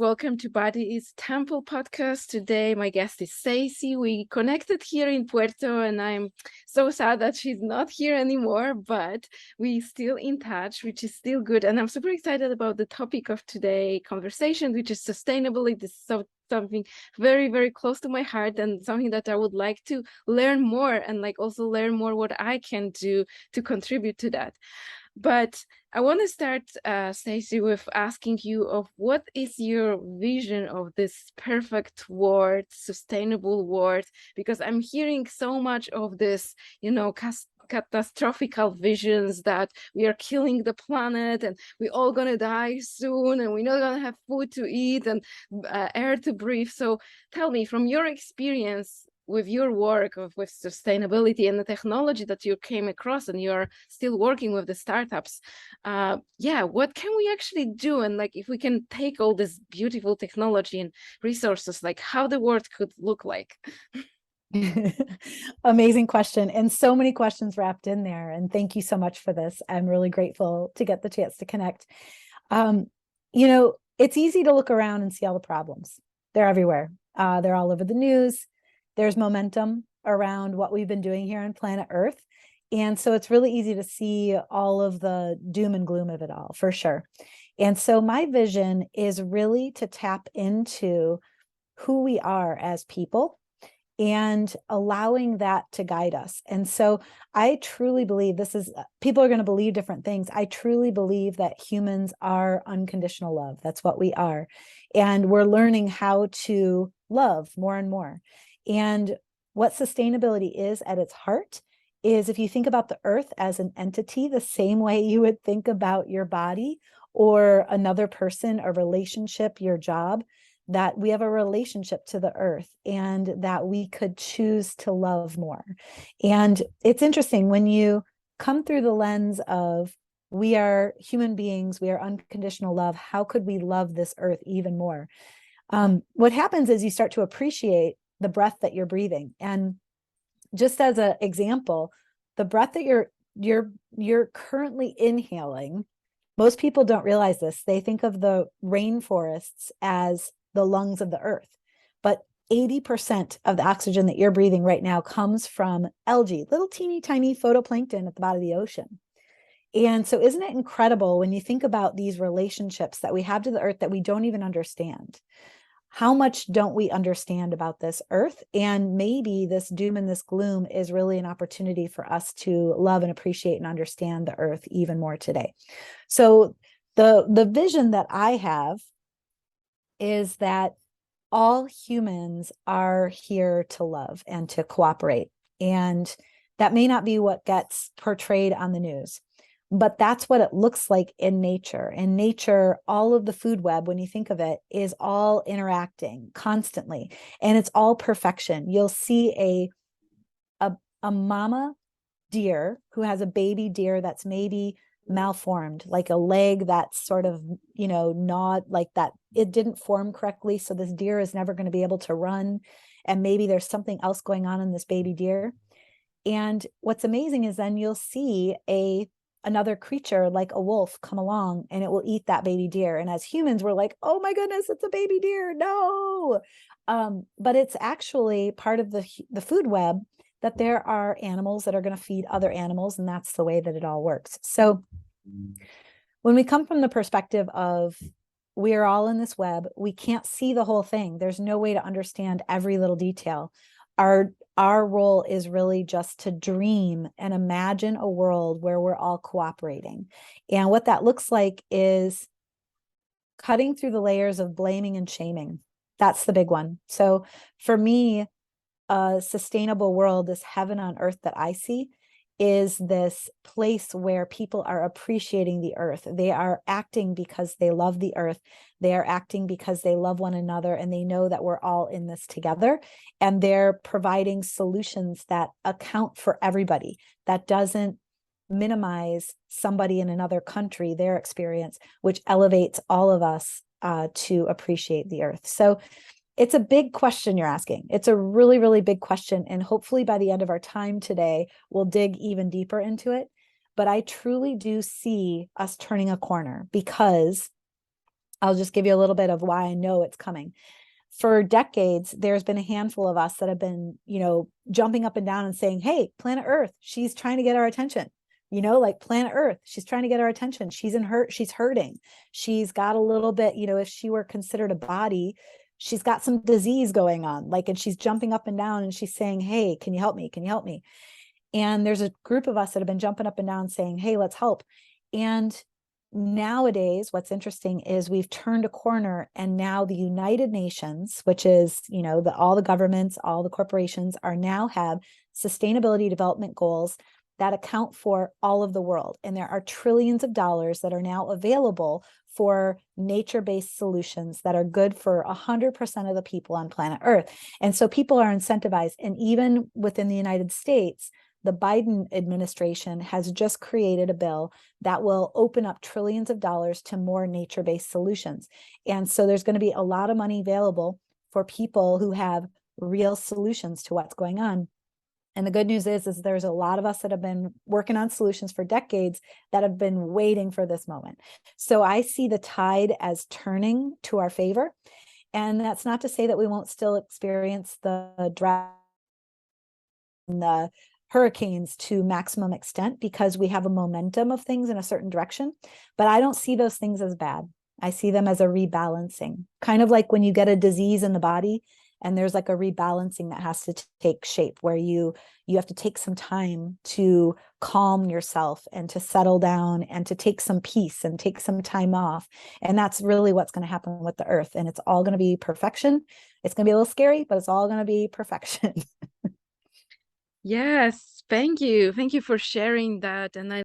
Welcome to Body is Temple podcast. Today, my guest is Stacey. We connected here in Puerto, and I'm so sad that she's not here anymore, but we still in touch, which is still good. And I'm super excited about the topic of today conversation, which is sustainability. This is something very, very close to my heart and something that I would like to learn more and also learn more what I can do to contribute to that. But I want to start, Stacey, with asking you of what is your vision of this perfect world, sustainable world? Because I'm hearing so much of this, catastrophical visions that we are killing the planet and we're all gonna die soon and we're not gonna have food to eat and air to breathe. So tell me, from your experience with your work with sustainability and the technology that you came across, and you're still working with the startups, what can we actually do? And if we can take all this beautiful technology and resources, how the world could look like? Amazing question, and so many questions wrapped in there. And thank you so much for this. I'm really grateful to get the chance to connect. It's easy to look around and see all the problems. They're everywhere. They're all over the news. There's momentum around what we've been doing here on planet Earth. And so it's really easy to see all of the doom and gloom of it all, for sure. And so my vision is really to tap into who we are as people and allowing that to guide us. And so I truly believe people are going to believe different things. I truly believe that humans are unconditional love. That's what we are. And we're learning how to love more and more. And what sustainability is at its heart is, if you think about the earth as an entity, the same way you would think about your body or another person, a relationship, your job, that we have a relationship to the earth and that we could choose to love more. And it's interesting when you come through the lens of, we are human beings, we are unconditional love, how could we love this earth even more? What happens is you start to appreciate the breath that you're breathing. And just as an example, the breath that you're currently inhaling, most people don't realize this. They think of the rainforests as the lungs of the earth, but 80% of the oxygen that you're breathing right now comes from algae, little teeny tiny phytoplankton at the bottom of the ocean. And so isn't it incredible when you think about these relationships that we have to the earth that we don't even understand? How much don't we understand about this earth? And maybe this doom and this gloom is really an opportunity for us to love and appreciate and understand the earth even more today. So the vision that I have is that all humans are here to love and to cooperate. And that may not be what gets portrayed on the news, but that's what it looks like in nature. In nature, all of the food web, when you think of it, is all interacting constantly, and it's all perfection. You'll see a mama deer who has a baby deer that's maybe malformed, like a leg that's sort of, not like that. It didn't form correctly. So this deer is never going to be able to run. And maybe there's something else going on in this baby deer. And what's amazing is then you'll see another creature like a wolf come along and it will eat that baby deer. And as humans, we're like, oh my goodness, it's a baby deer. No. But it's actually part of the food web, that there are animals that are going to feed other animals. And that's the way that it all works. So when we come from the perspective of, we are all in this web, we can't see the whole thing. There's no way to understand every little detail. Our role is really just to dream and imagine a world where we're all cooperating. And what that looks like is cutting through the layers of blaming and shaming. That's the big one. So for me, a sustainable world, this heaven on earth that I see, is this place where people are appreciating the earth. They are acting because they love the earth. They are acting because they love one another, and they know that we're all in this together. And they're providing solutions that account for everybody, that doesn't minimize somebody in another country, their experience, which elevates all of us to appreciate the earth. So it's a big question you're asking. It's a really, really big question. And hopefully by the end of our time today, we'll dig even deeper into it. But I truly do see us turning a corner, because I'll just give you a little bit of why I know it's coming. For decades, there's been a handful of us that have been, jumping up and down and saying, hey, planet Earth, she's trying to get our attention. Like planet Earth, she's trying to get our attention. She's hurting. She's got a little bit, if she were considered a body, she's got some disease going on, and she's jumping up and down and she's saying, hey, can you help me? Can you help me? And there's a group of us that have been jumping up and down saying, hey, let's help. And nowadays, what's interesting is we've turned a corner, and now the United Nations, which is, all the governments, all the corporations are now have sustainability development goals that account for all of the world. And there are trillions of dollars that are now available for nature-based solutions that are good for 100% of the people on planet Earth. And so people are incentivized. And even within the United States, the Biden administration has just created a bill that will open up trillions of dollars to more nature-based solutions. And so there's going to be a lot of money available for people who have real solutions to what's going on. And the good news is there's a lot of us that have been working on solutions for decades that have been waiting for this moment. So I see the tide as turning to our favor. And that's not to say that we won't still experience the drought and the hurricanes to maximum extent, because we have a momentum of things in a certain direction. But I don't see those things as bad. I see them as a rebalancing, kind of like when you get a disease in the body and there's like a rebalancing that has to take shape, where you have to take some time to calm yourself and to settle down and to take some peace and take some time off. And that's really what's going to happen with the earth. And it's all going to be perfection. It's going to be a little scary, but it's all going to be perfection. Yes, thank you. Thank you for sharing that. And I